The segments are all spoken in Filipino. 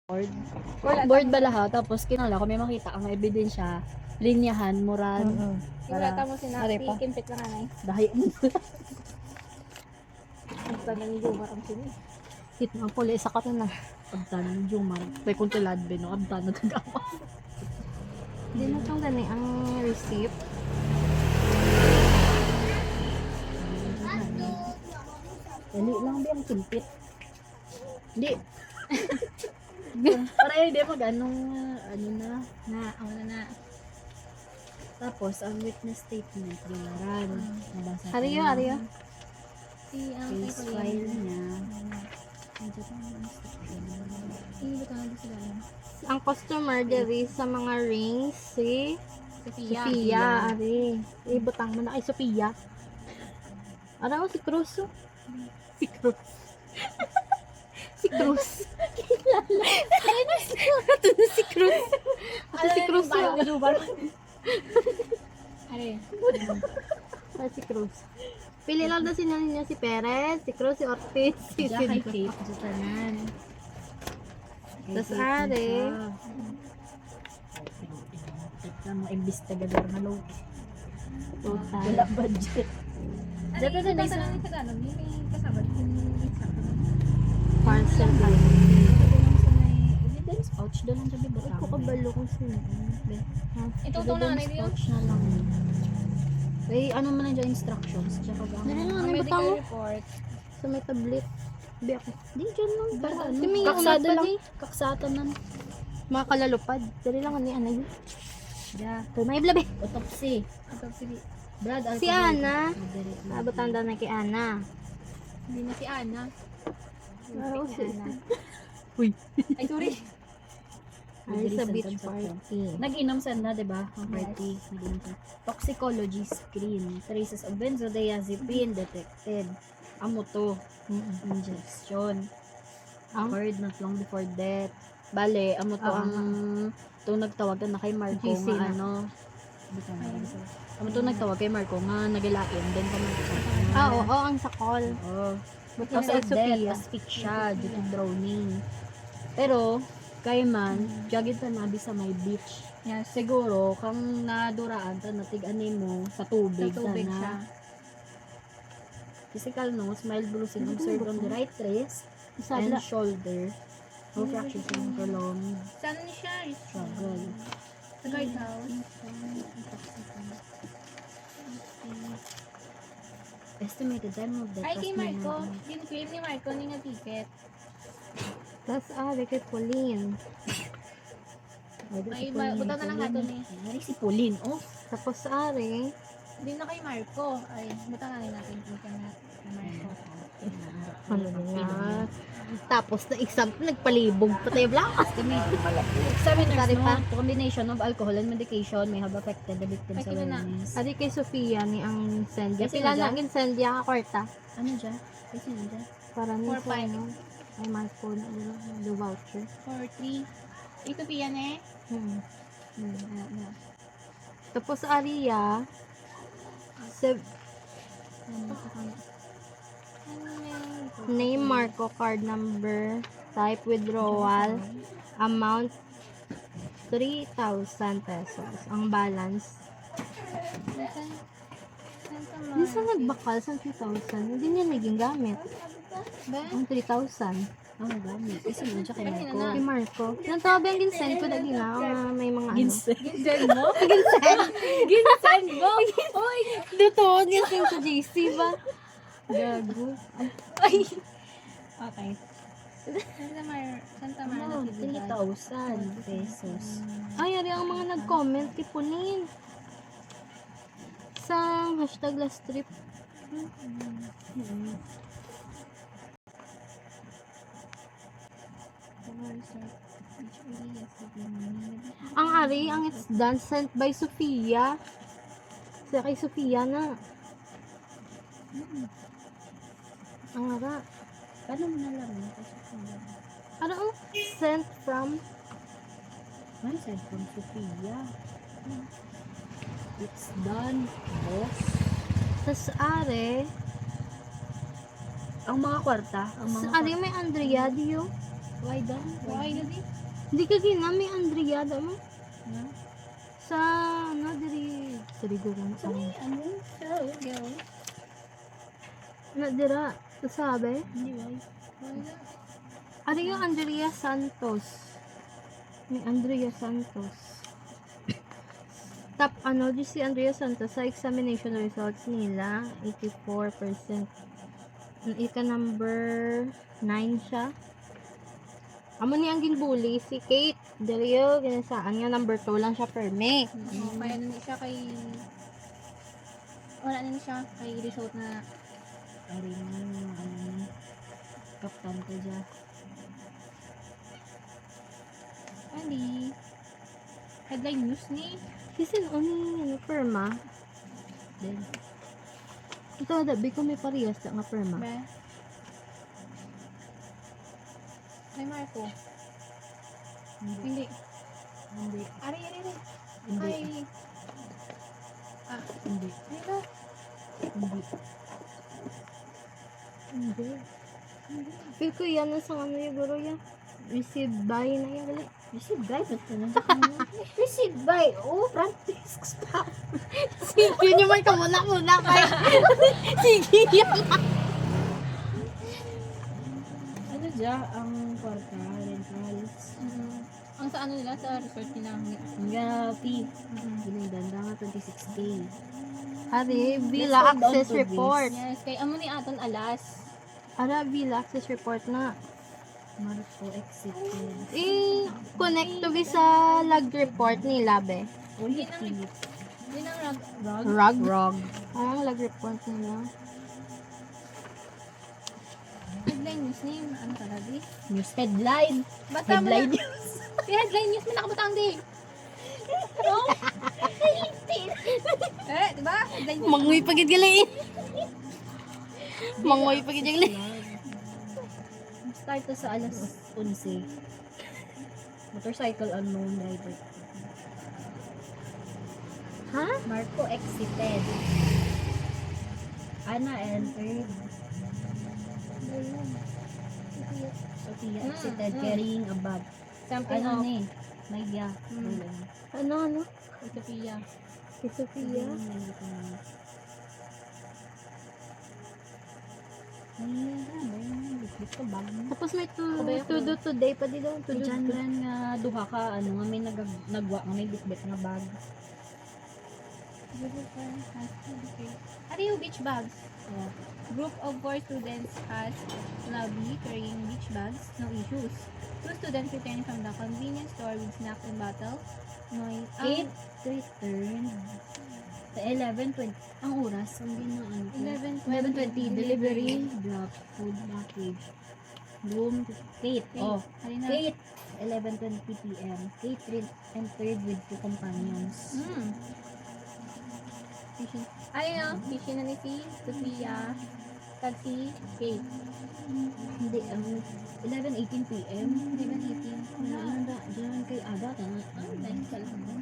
board. Wala. Board ba lahat? Tapos kinala ko may makita ang ebidensya, linyahan, murad. Iwala mo Are pa. kimpit lang anay. Dahil Basta nang lumar ang sini. hit mga puli sa karon na. Abdan ng Jumar. May kuntulad ba no? Abdan na tagawa. Hindi na itong gani ang receipt. Dali lang ba ang kimpit? Hindi. Para hindi mag anong ano na. Wala na. Tapos ang witness statement lilaran. Nabasa ko Ariyo, na. ariyo. Case file niya. Ang customer diri sa mga rings si Sophia, ari. Ibutang mo na kay Sophia. Ara si Cruz. Si Cruz. Si Cruz. Ito na si Cruz. Ito si Cruz. Are. Ito si Cruz. Pili lang daw sila niya si Perez, si Cruz, si Ortiz, si Diya kay Cindy. Kate sa tanan. Tas are. Ito mga investigador na low. Total. Wala budget. Dito na isa. Parcel ba? Evidence pouch doon ang sabi butang. Ito kabalo ko siya. Ito na pouch na lang. Eh, ano man yung instructions? Tsaka ba? Dali lang, ano butang mo? Sa may tablet. Bi ako. Di, dyan lang. Para ano? Kami, Kaksada unat pa lang. di. Kaksata nan. Mga kalalupad. Dali lang, ano yan. Yeah. Ito, may blabe. Autopsy. Blood alcohol. Si Ana. Moderate blood. Nabutang daw na kay Ana. Hindi na si Ana. Oo, si Ana. Uy. Ay, sorry. Ay, sa beach party. Nag-inom sana, di ba? Ang party. Nag-inom sana. Toxicology screen. Traces of benzodiazepine detected. Amo to. Ingestion. Ang? Occurred not long before death. Bale, amo to ang nagtawag na kay Marco GC nga na. ano. Amo to nagtawag kay Marco nga nagilain din pa Oo, ang sakol. Oo. But Cause of hindi death, Sophia. asphyxia due to drowning. Pero, kay man, jagid ta nabi sa may beach. Yes. Siguro, kang naduraan ta, natig-ani mo sa tubig, Sa tubig siya. Physical notes, mild bruising observed on the right wrist and Sadla. shoulder. No fractures and prolonged Saan siya? struggle. Sa guardhouse. Estimated time of death Ay, was kay Marco. 9 Din-claim ni Marco ni nga ticket. Tapos, kay Pauline. Ay, butang na lang nato ni. Ay, si Pauline, oh. Tapos, ari. Hindi na kay Marco. Ay, butang na rin natin kung kay Marco. Ano nga. Tapos, na exam, nagpalibog. Patay blank. Examiners Sorry pa. note, combination of alcohol and medication may have affected the victim's Ay, kino na. awareness. Ari kay Sofia ni ang Sendia. Yes, Pila sino na dyan? Sendia ka kwarta. Ano dyan? Ay, sino dyan? Para ni 4-5. sa ano. Ay, Marco na the voucher. 4-3. Ito piyan eh. Tapos Aria, name Marco, card number, type withdrawal, amount 3,000 pesos. Ang balance. Minsan nagbakal sa 3,000. Hindi niya naging gamit. Ang 3,000. Oh, gamit. Ay, sino dyan kay Marco? Kay Marco. Nang tawag yung ginsend ko dagi na. May mga ano. Ginsend mo? Ginsend. Ginsend mo? Oy! Dito, ginsend sa JC ba? Gago. Ay! Okay. Santa Maria Oh, Natividad. 3,000 pesos. Ay, ari ang mga nag-comment kay Punin. Sa hashtag last trip. Ang ari, ang it's done sent by Sofia. Sa kay Sofia na. Ang ara. Paano mo nalaman? Ano ang sent from One side from Sophia. It's done, boss. tas are. Ang mga kwarta, ang mga Sa ari may Andrea Dio. Why daw? Why na di? Hindi ka ginami, Andrea, mo. Ha? Sa, ano, diri. Sarigo ko na. Sa may ano? Sa girl? Na, dira. Sabi? Hindi ba? Why na? Ano yung Andrea Santos? May Andrea Santos. Top, ano, di si Andrea Santos sa examination results nila, 84%. Ika number 9 siya. Amo ni ang ginbuli, si Kate. Dario, ginasaan niya, number 2 lang siya per me. Kaya na siya kay... Wala na siya kay result na... Ari na, ano, kaptan ko dyan. Hindi. Headline news ni. Kasi ano, perma. Then, Ito, dabi ko may parehas nga perma. Ba? May Marco. hindi. Hindi. Hindi. Ari. Hindi. Ay. Ah, Hindi. ay ba? Hindi. Hindi. Feel ko yan sa ano yung guro yan. Receive by na yan. Gali. Receive by, ba't ka lang? Receive by, front desk staff. Sige nyo man ka muna kay. Sige yan. Ano dyan, ang kwarta, rentals. Ang sa ano nila, sa resort nila. Hanggang fee. Binigdanda nga 26K. Ari, Let's Villa hold on Access to this. Report. Yes, kay amo ni Aton Alas. Ara, Villa Access Report na. Marco exited. I-connect to be sa log report nila, be. Ulit, Yun ang- Philip. Yun ang rag. Rug? Rog. Ang log report nila. Headline news ni. Ano talaga di? News headline. Basta Headline mo na. news. Yung headline news mo nakabutang di. Oh? Diba? Headline news. Mangoy pagid gali. Mangoy pagid gali. Start to sa alas 11. Motorcycle unknown driver. Ha? Marco exited. Anna entered. Sophia exited carrying a bag. Something Ano of ni? Nadia. Ano? Sophia. Si Sophia. Tapos may to do today pa dito. To do Diyan rin nga duha ka ano nga may nagwa nga may bitbit nga bag. Ano yung beach bags? Yeah. Group of 4 students has lobby carrying beach bags, no issues. 2 students returning from the convenience store with snacks and bottle. No, Kate returned sa 11:20. Ang oras, ang ano ko? 11:20 delivery, drop, food package. Room, Kate. Oh, Halina. Kate, 11:20 p.m. Kate entered with 2 companions. Ayun, fishing na ni si Sophia, taxi, Kate. Hindi, 11:18 p.m. 11:18. Ano dyan kay Ada, tama? Nice ka lang.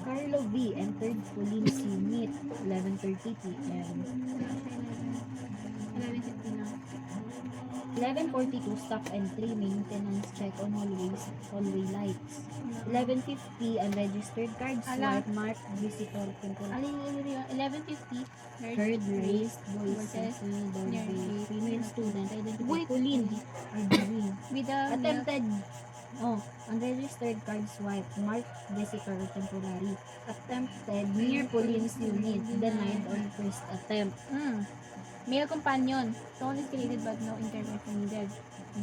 Carlo B. entered police unit, 11:30 p.m. 11:50 na. 11:42 stop entry maintenance check on hallway lights. 11:50 unregistered card Ala. swipe mark visitor control. Alin yung 11:50. Third raised voices Voices. doorway. Near- Female student identified. Wait. Pauline are doing. With the Attempted. Oh, unregistered card swipe mark visitor temporary. Attempted near Pauline's unit. Denied on first attempt. Male companion. Phone is created but no intervention needed.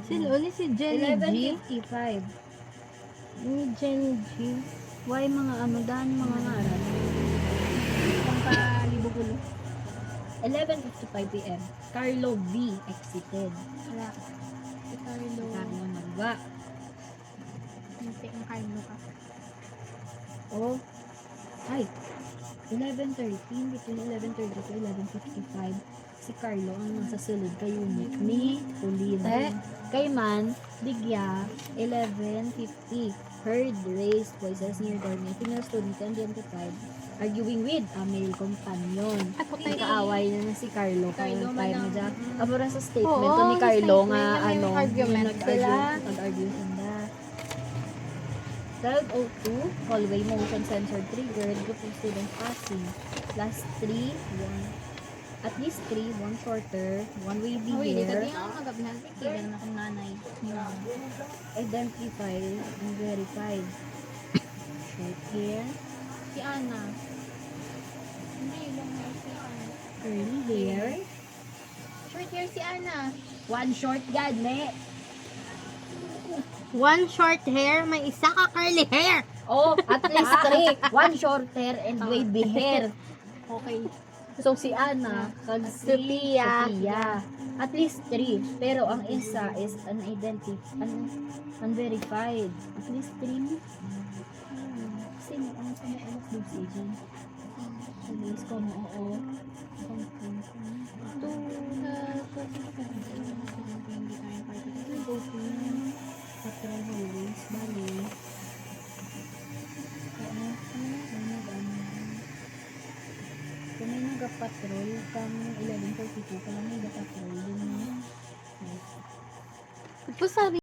Sino ni si Jenny G? 11:55. Ni Jenny G. Why mga ano dan mga ngaran? Pampalibugulo. 11:55 p.m. Carlo B. exited. Wala. Si Carlo. Carlo nagwa. Hindi ang Carlo ka. Oh. Ay. 11:13 between 11:30 to 11:55. Si Carlo ang nasa sulod kay unit ni Pauline. Kay Man, Digya, 11:50. Heard raised voices near dormitory. Female student identified. arguing with a male companion. Ay, putay. Kaaway niya na si Carlo. Carlo Kaya tayo man mo ang- dyan. Abura sa statement Oo, to ni sa Carlo statement nga niya may ano, argument sila. nag-argue sila. 12:02, hallway motion sensor triggered, group of students passing. Last 3, 1. At least 3, 1 shorter, 1 wavy Oh, hindi. hair. Kaya ang magabi na, kaya naman akong nanay. Ni mama. Identified and verified. Short hair, Si Ana. Hindi, long hair si Ana. curly hair. Short hair si Ana. One short gad, ne. One short hair, may isa ka curly hair. Oh, at least 3. One short hair and wavy hair. Okay. So, si Ana, kag si Sophia. Sophia. At least 3. Pero ang isa is unverified. At least 3. Sino? Ano sa mga anak din si Jen? Please, ko mo, oo. Patrol hallways, bali. Kung may nag-patrol, kang 11:42 ka lang may nag-patrol, yun na. Ito sabi